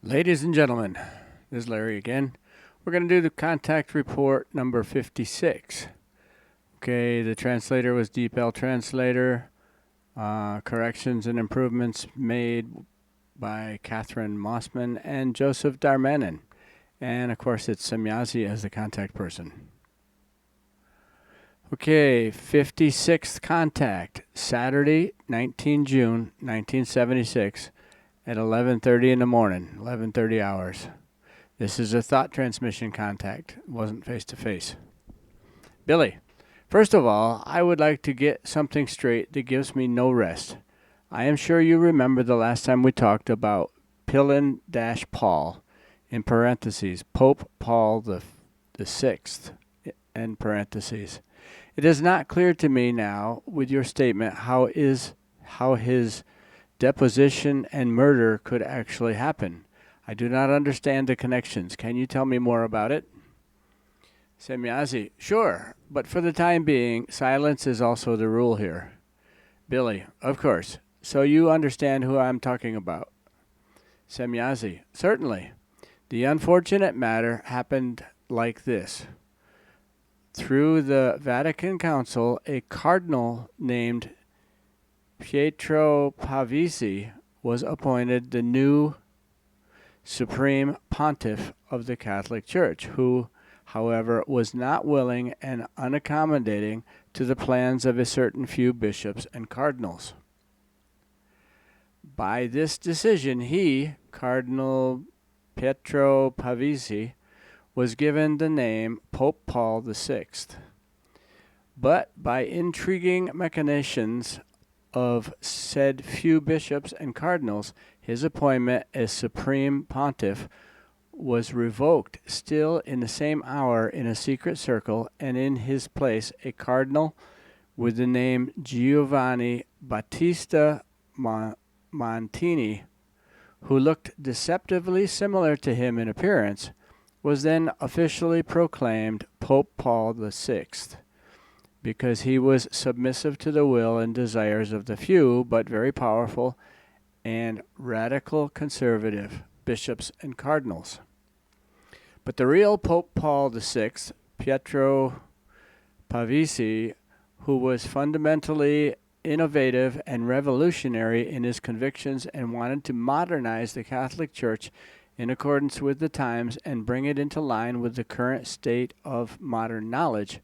Ladies and gentlemen, this is Larry again. We're going to do the contact report number 56. Okay, the translator was DeepL Translator. Corrections and improvements made by Catherine Mossman and Joseph Darmanin. And of course, it's Semyazi as the contact person. Okay, 56th contact, Saturday, 19 June, 1976. At 11:30 in the morning, 11:30 hours. This is a thought transmission contact. It wasn't face-to-face. Billy, first of all, I would like to get something straight that gives me no rest. I am sure you remember the last time we talked about Pilin-Paul, in parentheses, Pope Paul the Sixth, in parentheses. It is not clear to me now, with your statement, how his deposition and murder could actually happen. I do not understand the connections. Can you tell me more about it? Semyazi, sure, but for the time being, silence is also the rule here. Billy, of course. So you understand who I'm talking about. Semyazi, certainly. The unfortunate matter happened like this. Through the Vatican Council, a cardinal named Pietro Pavesi was appointed the new Supreme Pontiff of the Catholic Church, who, however, was not willing and unaccommodating to the plans of a certain few bishops and cardinals. By this decision, he, Cardinal Pietro Pavesi, was given the name Pope Paul VI. But by intriguing machinations of said few bishops and cardinals, his appointment as Supreme Pontiff was revoked still in the same hour in a secret circle, and in his place a cardinal with the name Giovanni Battista Montini, who looked deceptively similar to him in appearance, was then officially proclaimed Pope Paul VI. Because he was submissive to the will and desires of the few, but very powerful and radical conservative bishops and cardinals. But the real Pope Paul VI, Pietro Pavesi, who was fundamentally innovative and revolutionary in his convictions and wanted to modernize the Catholic Church in accordance with the times and bring it into line with the current state of modern knowledge,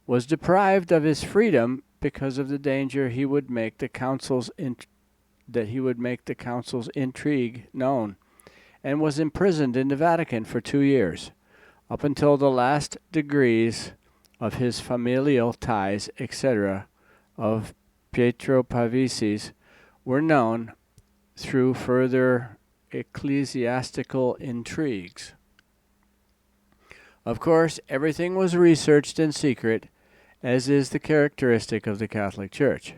was deprived of his freedom because of the danger he would make the council's intrigue known, and was imprisoned in the Vatican for 2 years, up until the last degrees of his familial ties, etc., of Pietro Pavesi's were known through further ecclesiastical intrigues. Of course, everything was researched in secret, as is the characteristic of the Catholic Church.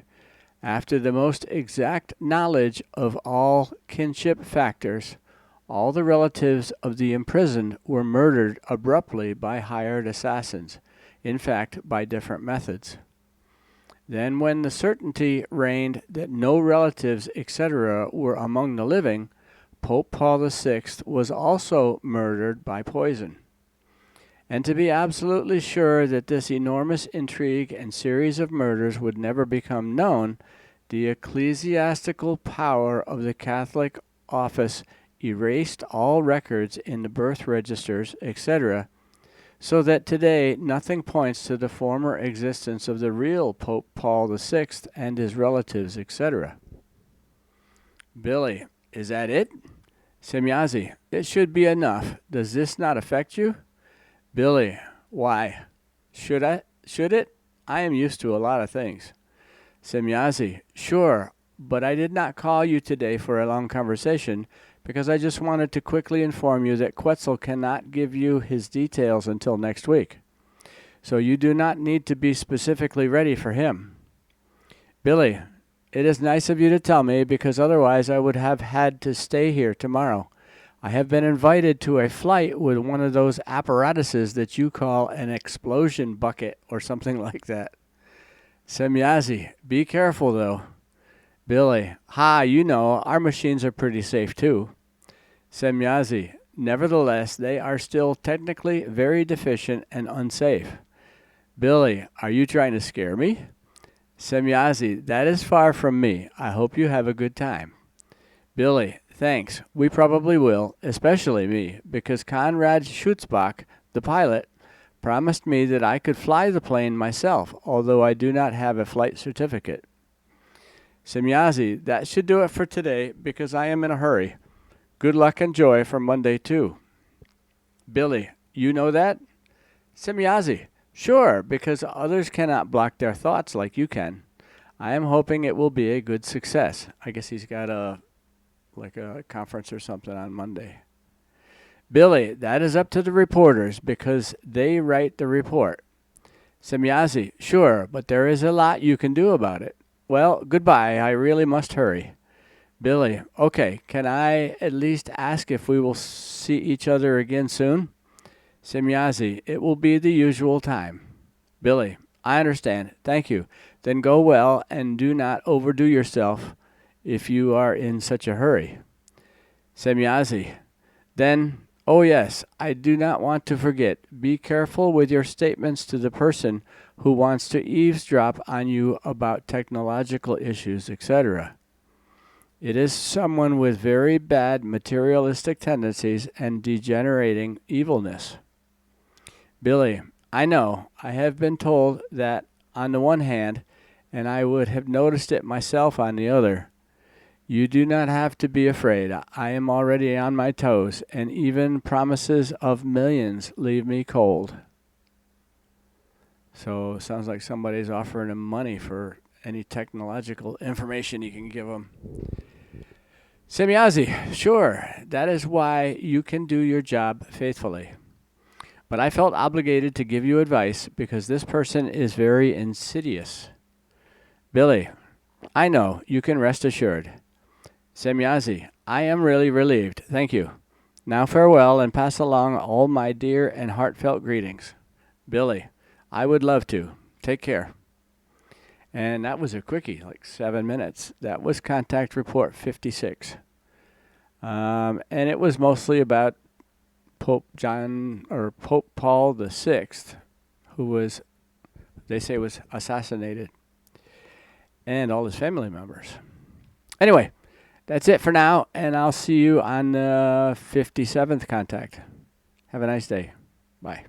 After the most exact knowledge of all kinship factors, all the relatives of the imprisoned were murdered abruptly by hired assassins, in fact, by different methods. Then, when the certainty reigned that no relatives, etc., were among the living, Pope Paul VI was also murdered by poison. And to be absolutely sure that this enormous intrigue and series of murders would never become known, the ecclesiastical power of the Catholic office erased all records in the birth registers, etc., so that today nothing points to the former existence of the real Pope Paul VI and his relatives, etc. Billy, is that it? Semyazi, it should be enough. Does this not affect you? Billy, why? Should it? I am used to a lot of things. Semyazi, sure, but I did not call you today for a long conversation because I just wanted to quickly inform you that Quetzal cannot give you his details until next week. So you do not need to be specifically ready for him. Billy, it is nice of you to tell me because otherwise I would have had to stay here tomorrow. I have been invited to a flight with one of those apparatuses that you call an explosion bucket or something like that. Semyazi, be careful though. Billy, you know, our machines are pretty safe too. Semyazi, nevertheless, they are still technically very deficient and unsafe. Billy, are you trying to scare me? Semyazi, that is far from me. I hope you have a good time. Billy, thanks. We probably will, especially me, because Konrad Schutzbach, the pilot, promised me that I could fly the plane myself, although I do not have a flight certificate. Semyazi, that should do it for today because I am in a hurry. Good luck and joy for Monday, too. Billy, you know that? Semyazi, sure, because others cannot block their thoughts like you can. I am hoping it will be a good success. I guess he's got a conference or something on Monday. Billy, that is up to the reporters because they write the report. Semyazi, sure, but there is a lot you can do about it. Well, goodbye. I really must hurry. Billy, okay, can I at least ask if we will see each other again soon? Semyazi, it will be the usual time. Billy, I understand. Thank you. Then go well and do not overdo yourself if you are in such a hurry. Semyazi, then, oh yes, I do not want to forget. Be careful with your statements to the person who wants to eavesdrop on you about technological issues, etc. It is someone with very bad materialistic tendencies and degenerating evilness. Billy, I know. I have been told that on the one hand, and I would have noticed it myself on the other. You do not have to be afraid. I am already on my toes, and even promises of millions leave me cold. So it sounds like somebody's offering him money for any technological information you can give him. Semyazi, sure, that is why you can do your job faithfully. But I felt obligated to give you advice because this person is very insidious. Billy, I know, you can rest assured. Semyazi, I am really relieved. Thank you. Now farewell and pass along all my dear and heartfelt greetings. Billy, I would love to. Take care. And that was a quickie, like 7 minutes. That was Contact Report 56. And it was mostly about Pope Paul VI, who was, they say, was assassinated, and all his family members. Anyway, that's it for now, and I'll see you on the 57th Contact. Have a nice day. Bye.